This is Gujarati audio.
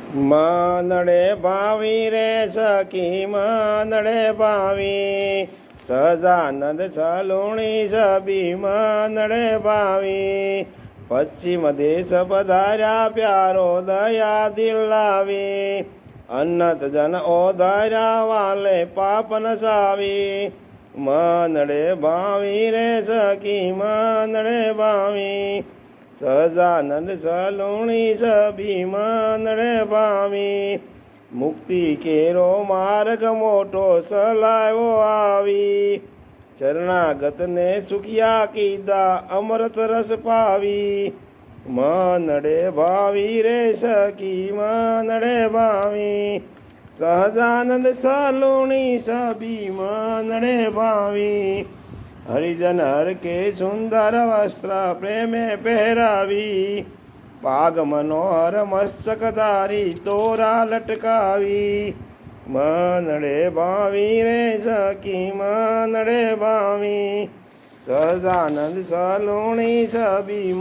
મનડે ભાવી રે સખી મનડે ભાવી, સહજાનંદ સલુણી સબી મનડે ભાવી, પશ્ચિમ દેશ પધાર્યા પ્યારો દયા દિલાવી, અન્નત જન ઓધાર્યા વાલે પાપ નસાવી, મનડે ભાવી રે સખી મનડે ભાવી, સહજાનંદ સલુણી સબી મનડે ભાવી, મુક્તિ કેરો માર્ગ મોટો સલાયો આવી, શરણાગતને સુખિયા કીધા અમૃત રસ પાવી, મનડે ભાવી રે સખી મનડે ભાવી, સહજાનંદ સલુણી સબી મનડે ભાવી, હરિજન હર કે સુંદર વસ્ત્ર પ્રેમે પહેરાવી, પાગ મનોહર મસ્તક ધારી તોરા લટકાવી, મનડે ભાવી રે સખી મનડે ભાવી, સહજાનંદ સલુણી સબી